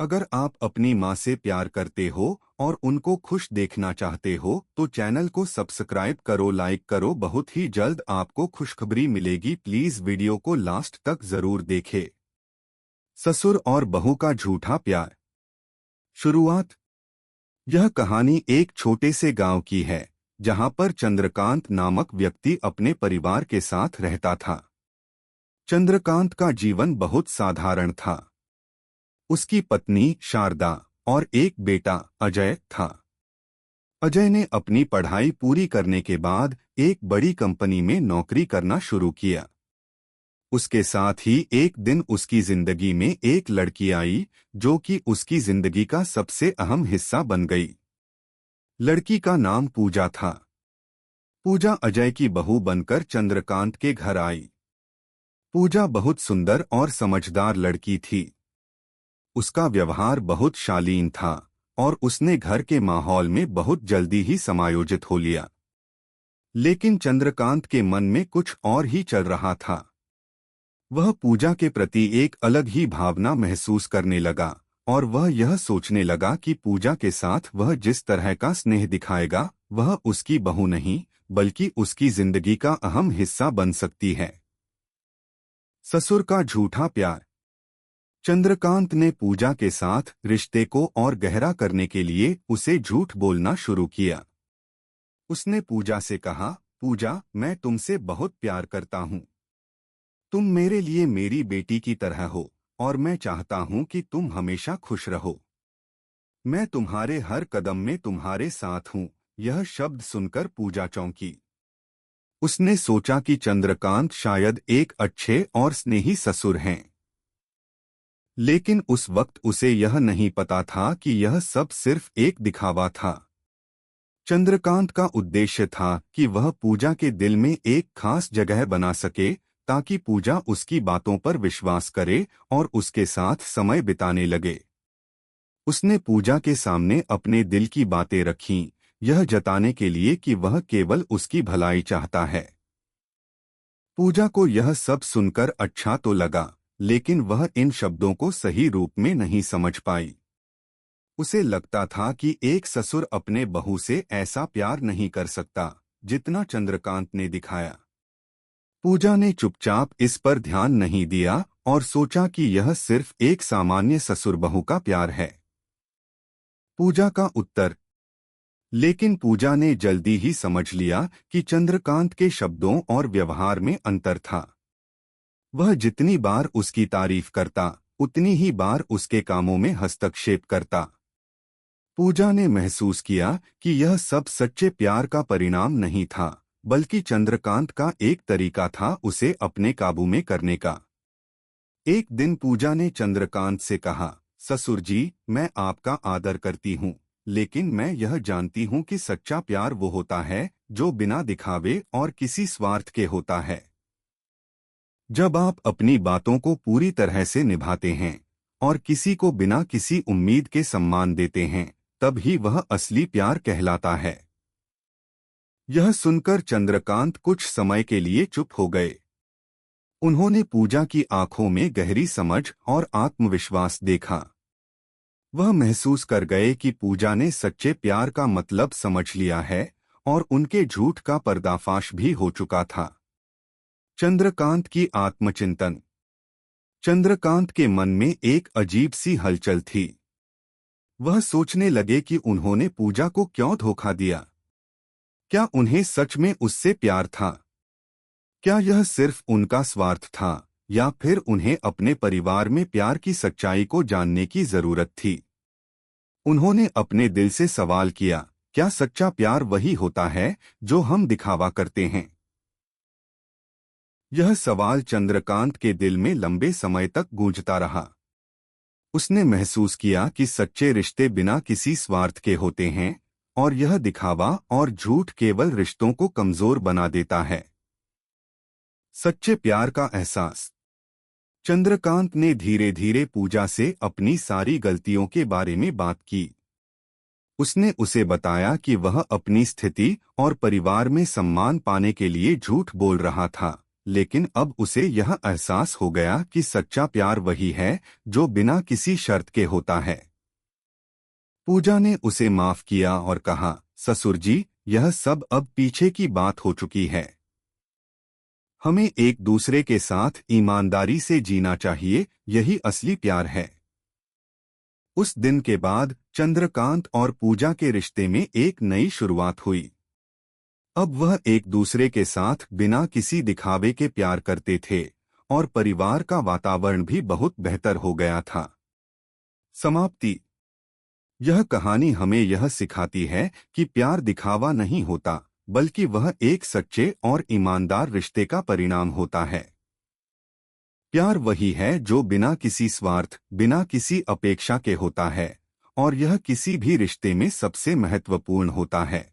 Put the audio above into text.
अगर आप अपनी माँ से प्यार करते हो और उनको खुश देखना चाहते हो तो चैनल को सब्सक्राइब करो, लाइक करो। बहुत ही जल्द आपको खुशखबरी मिलेगी। प्लीज वीडियो को लास्ट तक जरूर देखें। ससुर और बहू का झूठा प्यार। शुरुआत। यह कहानी एक छोटे से गांव की है जहां पर चंद्रकांत नामक व्यक्ति अपने परिवार के साथ रहता था। चंद्रकांत का जीवन बहुत साधारण था। उसकी पत्नी शारदा और एक बेटा अजय था। अजय ने अपनी पढ़ाई पूरी करने के बाद एक बड़ी कंपनी में नौकरी करना शुरू किया। उसके साथ ही एक दिन उसकी जिंदगी में एक लड़की आई जो कि उसकी जिंदगी का सबसे अहम हिस्सा बन गई। लड़की का नाम पूजा था। पूजा अजय की बहू बनकर चंद्रकांत के घर आई। पूजा बहुत सुंदर और समझदार लड़की थी। उसका व्यवहार बहुत शालीन था और उसने घर के माहौल में बहुत जल्दी ही समायोजित हो लिया। लेकिन चंद्रकांत के मन में कुछ और ही चल रहा था। वह पूजा के प्रति एक अलग ही भावना महसूस करने लगा और वह यह सोचने लगा कि पूजा के साथ वह जिस तरह का स्नेह दिखाएगा वह उसकी बहू नहीं बल्कि उसकी जिंदगी का अहम हिस्सा बन सकती है। ससुर का झूठा प्यार। चंद्रकांत ने पूजा के साथ रिश्ते को और गहरा करने के लिए उसे झूठ बोलना शुरू किया। उसने पूजा से कहा, पूजा, मैं तुमसे बहुत प्यार करता हूँ। तुम मेरे लिए मेरी बेटी की तरह हो और मैं चाहता हूँ कि तुम हमेशा खुश रहो। मैं तुम्हारे हर कदम में तुम्हारे साथ हूँ। यह शब्द सुनकर पूजा चौंकी। उसने सोचा कि चंद्रकांत शायद एक अच्छे और स्नेही ससुर हैं। लेकिन उस वक्त उसे यह नहीं पता था कि यह सब सिर्फ एक दिखावा था। चंद्रकांत का उद्देश्य था कि वह पूजा के दिल में एक खास जगह बना सके ताकि पूजा उसकी बातों पर विश्वास करे और उसके साथ समय बिताने लगे। उसने पूजा के सामने अपने दिल की बातें रखीं, यह जताने के लिए कि वह केवल उसकी भलाई चाहता है। पूजा को यह सब सुनकर अच्छा तो लगा, लेकिन वह इन शब्दों को सही रूप में नहीं समझ पाई। उसे लगता था कि एक ससुर अपने बहू से ऐसा प्यार नहीं कर सकता जितना चंद्रकांत ने दिखाया। पूजा ने चुपचाप इस पर ध्यान नहीं दिया और सोचा कि यह सिर्फ एक सामान्य ससुर बहू का प्यार है। पूजा का उत्तर। लेकिन पूजा ने जल्दी ही समझ लिया कि चंद्रकांत के शब्दों और व्यवहार में अंतर था। वह जितनी बार उसकी तारीफ करता उतनी ही बार उसके कामों में हस्तक्षेप करता। पूजा ने महसूस किया कि यह सब सच्चे प्यार का परिणाम नहीं था बल्कि चंद्रकांत का एक तरीका था उसे अपने काबू में करने का। एक दिन पूजा ने चंद्रकांत से कहा, ससुर जी, मैं आपका आदर करती हूँ, लेकिन मैं यह जानती हूँ कि सच्चा प्यार वो होता है जो बिना दिखावे और किसी स्वार्थ के होता है। जब आप अपनी बातों को पूरी तरह से निभाते हैं और किसी को बिना किसी उम्मीद के सम्मान देते हैं, तब ही वह असली प्यार कहलाता है। यह सुनकर चंद्रकांत कुछ समय के लिए चुप हो गए। उन्होंने पूजा की आंखों में गहरी समझ और आत्मविश्वास देखा। वह महसूस कर गए कि पूजा ने सच्चे प्यार का मतलब समझ लिया है और उनके झूठ का पर्दाफाश भी हो चुका था। चंद्रकांत की आत्मचिंतन। चंद्रकांत के मन में एक अजीब सी हलचल थी। वह सोचने लगे कि उन्होंने पूजा को क्यों धोखा दिया। क्या उन्हें सच में उससे प्यार था? क्या यह सिर्फ उनका स्वार्थ था या फिर उन्हें अपने परिवार में प्यार की सच्चाई को जानने की जरूरत थी? उन्होंने अपने दिल से सवाल किया, क्या सच्चा प्यार वही होता है जो हम दिखावा करते हैं? यह सवाल चंद्रकांत के दिल में लंबे समय तक गूंजता रहा। उसने महसूस किया कि सच्चे रिश्ते बिना किसी स्वार्थ के होते हैं और यह दिखावा और झूठ केवल रिश्तों को कमजोर बना देता है। सच्चे प्यार का एहसास। चंद्रकांत ने धीरे धीरे पूजा से अपनी सारी गलतियों के बारे में बात की। उसने उसे बताया कि वह अपनी स्थिति और परिवार में सम्मान पाने के लिए झूठ बोल रहा था, लेकिन अब उसे यह एहसास हो गया कि सच्चा प्यार वही है जो बिना किसी शर्त के होता है। पूजा ने उसे माफ किया और कहा, ससुर जी, यह सब अब पीछे की बात हो चुकी है। हमें एक दूसरे के साथ ईमानदारी से जीना चाहिए, यही असली प्यार है। उस दिन के बाद चंद्रकांत और पूजा के रिश्ते में एक नई शुरुआत हुई। अब वह एक दूसरे के साथ बिना किसी दिखावे के प्यार करते थे और परिवार का वातावरण भी बहुत बेहतर हो गया था। समाप्ति। यह कहानी हमें यह सिखाती है कि प्यार दिखावा नहीं होता, बल्कि वह एक सच्चे और ईमानदार रिश्ते का परिणाम होता है। प्यार वही है जो बिना किसी स्वार्थ, बिना किसी अपेक्षा के होता है, और यह किसी भी रिश्ते में सबसे महत्वपूर्ण होता है।